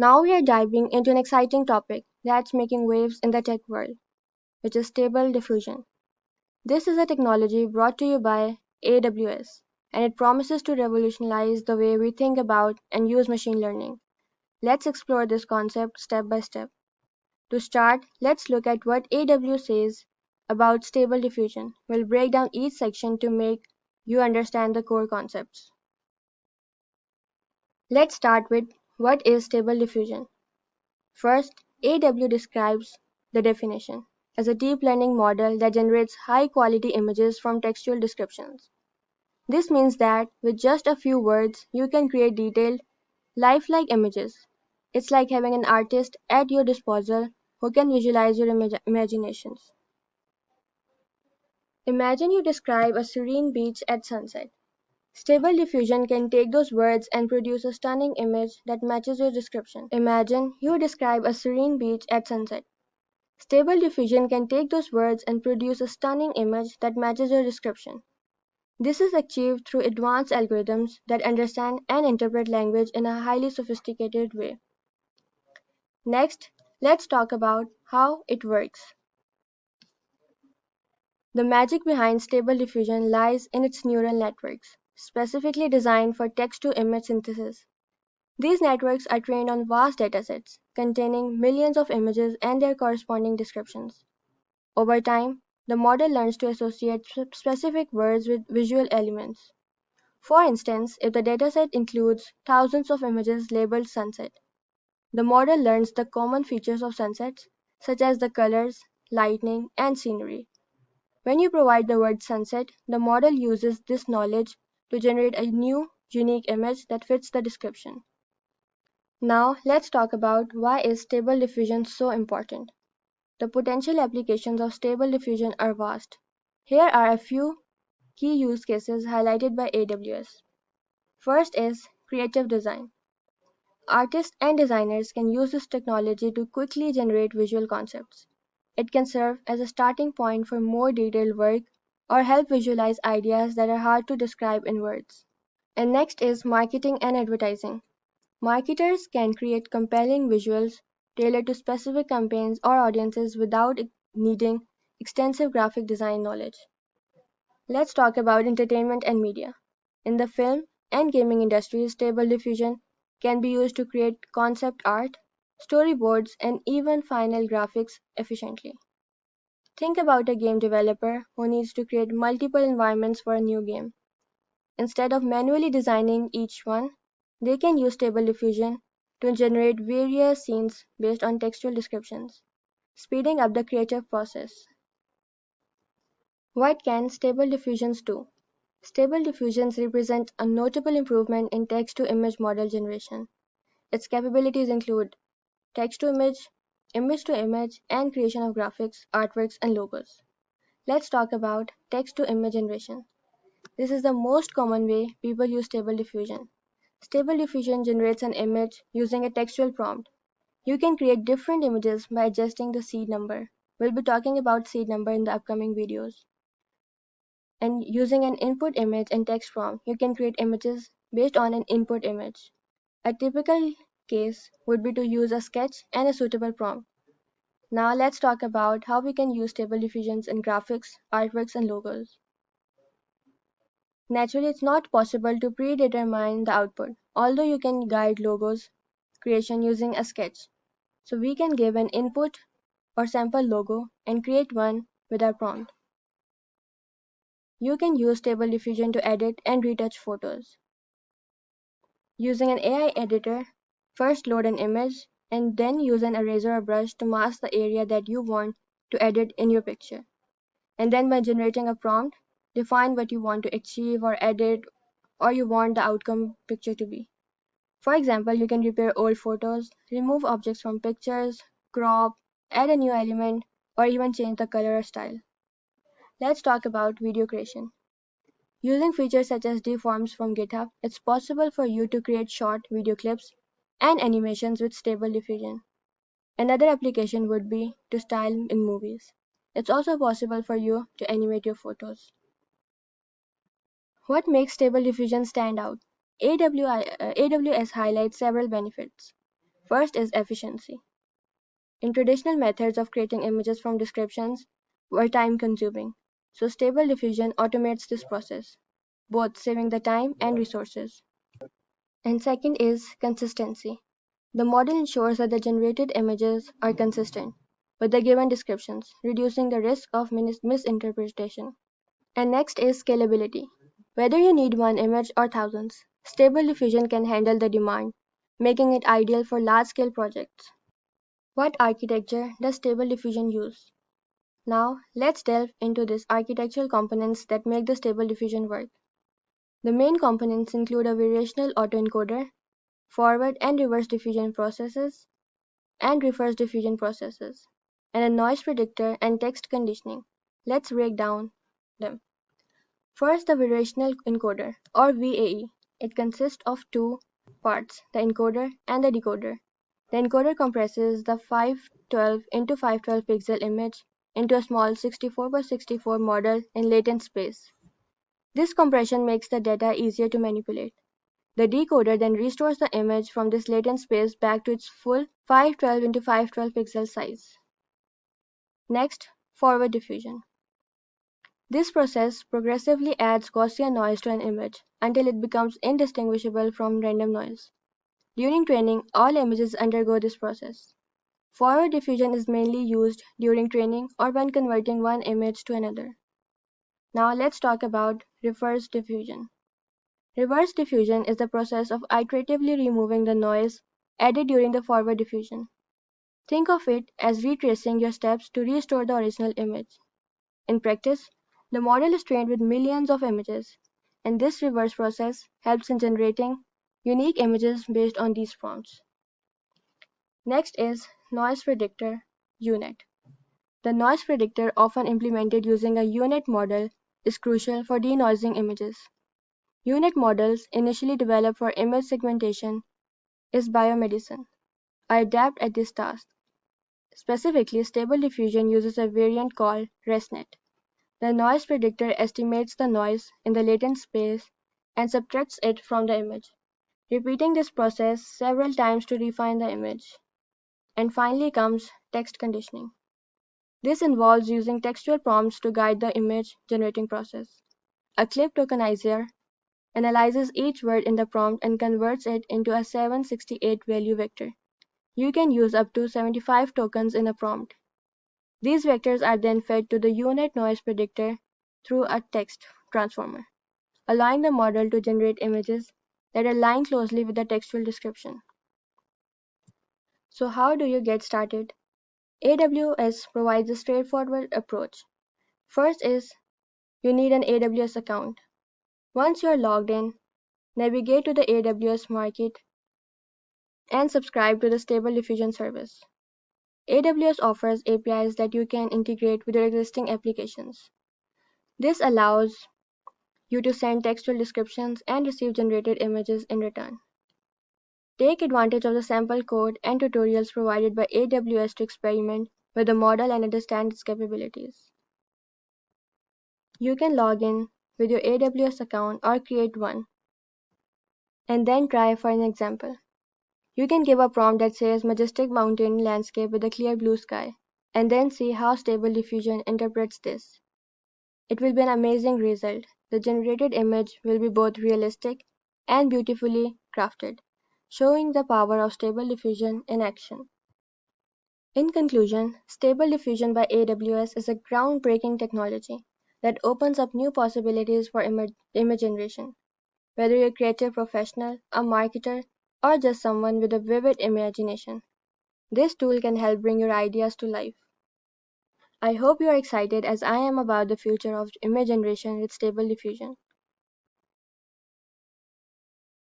Now we are diving into an exciting topic that's making waves in the tech world, which is Stable Diffusion. This is a technology brought to you by AWS, and it promises to revolutionize the way we think about and use machine learning. Let's explore this concept step by step. To start, let's look at what AWS says about Stable Diffusion. We'll break down each section to make you understand the core concepts. Let's start with what is Stable Diffusion. First, AW describes the definition as a deep learning model that generates high-quality images from textual descriptions. This means that with just a few words, you can create detailed, lifelike images. It's like having an artist at your disposal who can visualize your imaginations. Imagine you describe a serene beach at sunset. Stable Diffusion can take those words and produce a stunning image that matches your description. Imagine you describe a serene beach at sunset. Stable Diffusion can take those words and produce a stunning image that matches your description. This is achieved through advanced algorithms that understand and interpret language in a highly sophisticated way. Next, let's talk about how it works. The magic behind Stable Diffusion lies in its neural networks, specifically designed for text-to-image synthesis. These networks are trained on vast datasets containing millions of images and their corresponding descriptions. Over time, the model learns to associate specific words with visual elements. For instance, if the dataset includes thousands of images labeled sunset, the model learns the common features of sunsets, such as the colors, lightning, and scenery. When you provide the word sunset, the model uses this knowledge to generate a new, unique image that fits the description. Now, let's talk about why is Stable Diffusion so important. The potential applications of Stable Diffusion are vast. Here are a few key use cases highlighted by AWS. First is creative design. Artists and designers can use this technology to quickly generate visual concepts. It can serve as a starting point for more detailed work or help visualize ideas that are hard to describe in words. And next is marketing and advertising. Marketers can create compelling visuals tailored to specific campaigns or audiences without needing extensive graphic design knowledge. Let's talk about entertainment and media. In the film and gaming industries, Stable Diffusion can be used to create concept art, storyboards, and even final graphics efficiently. Think about a game developer who needs to create multiple environments for a new game. Instead of manually designing each one, they can use Stable Diffusion to generate various scenes based on textual descriptions, speeding up the creative process. What can Stable Diffusions do? Stable Diffusions represent a notable improvement in text-to-image model generation. Its capabilities include text-to-image, image-to-image, and creation of graphics, artworks, and logos. Let's talk about text-to-image generation. This is the most common way people use Stable Diffusion. Stable Diffusion generates an image using a textual prompt. You can create different images by adjusting the seed number. We'll be talking about seed number in the upcoming videos. And using an input image and text prompt, you can create images based on an input image. A typical case would be to use a sketch and a suitable prompt. Now let's talk about how we can use Stable Diffusions in graphics, artworks, and logos. Naturally, it's not possible to predetermine the output, although you can guide logos creation using a sketch. So we can give an input or sample logo and create one with our prompt. You can use Stable Diffusion to edit and retouch photos. Using an AI editor, first load an image and then use an eraser or brush to mask the area that you want to edit in your picture. And then by generating a prompt, define what you want to achieve or edit or you want the outcome picture to be. For example, you can repair old photos, remove objects from pictures, crop, add a new element, or even change the color or style. Let's talk about video creation. Using features such as deforms from GitHub, it's possible for you to create short video clips and animations with Stable Diffusion. Another application would be to style in movies. It's also possible for you to animate your photos. What makes Stable Diffusion stand out? AWS highlights several benefits. First is efficiency. In traditional methods of creating images from descriptions were time-consuming, so Stable Diffusion automates this process, both saving the time and resources. And second is consistency. The model ensures that the generated images are consistent with the given descriptions, reducing the risk of misinterpretation. And next is scalability. Whether you need one image or thousands, Stable Diffusion can handle the demand, making it ideal for large-scale projects. What architecture does Stable Diffusion use? Now, let's delve into these architectural components that make the Stable Diffusion work. The main components include a variational autoencoder, forward and reverse diffusion processes, and reverse diffusion processes, and a noise predictor and text conditioning. Let's break down them. First, the variational encoder, or VAE. It consists of two parts, the encoder and the decoder. The encoder compresses the 512 into 512 pixel image into a small 64 by 64 model in latent space. This compression makes the data easier to manipulate. The decoder then restores the image from this latent space back to its full 512 into 512 pixel size. Next, forward diffusion. This process progressively adds Gaussian noise to an image until it becomes indistinguishable from random noise. During training, all images undergo this process. Forward diffusion is mainly used during training or when converting one image to another. Now let's talk about reverse diffusion. Reverse diffusion is the process of iteratively removing the noise added during the forward diffusion. Think of it as retracing your steps to restore the original image. In practice, the model is trained with millions of images, and this reverse process helps in generating unique images based on these prompts. Next is noise predictor UNet. The noise predictor, often implemented using a UNet model, is crucial for denoising images. UNet models, initially developed for image segmentation, is biomedicine, are adept at this task. Specifically, Stable Diffusion uses a variant called ResNet. The noise predictor estimates the noise in the latent space and subtracts it from the image, repeating this process several times to refine the image. And finally comes text conditioning. This involves using textual prompts to guide the image generating process. A clip tokenizer analyzes each word in the prompt and converts it into a 768 value vector. You can use up to 75 tokens in a prompt. These vectors are then fed to the UNet noise predictor through a text transformer, allowing the model to generate images that align closely with the textual description. So how do you get started? AWS provides a straightforward approach. First is you need an AWS account. Once you are logged in, navigate to the AWS Market and subscribe to the Stable Diffusion service. AWS offers APIs that you can integrate with your existing applications. This allows you to send textual descriptions and receive generated images in return. Take advantage of the sample code and tutorials provided by AWS to experiment with the model and understand its capabilities. You can log in with your AWS account or create one, and then try for an example. You can give a prompt that says majestic mountain landscape with a clear blue sky, and then see how Stable Diffusion interprets this. It will be an amazing result. The generated image will be both realistic and beautifully crafted, showing the power of Stable Diffusion in action. In conclusion, Stable Diffusion by AWS is a groundbreaking technology that opens up new possibilities for image generation. Whether you're a creative professional, a marketer, or just someone with a vivid imagination, this tool can help bring your ideas to life. I hope you are excited as I am about the future of image generation with Stable Diffusion.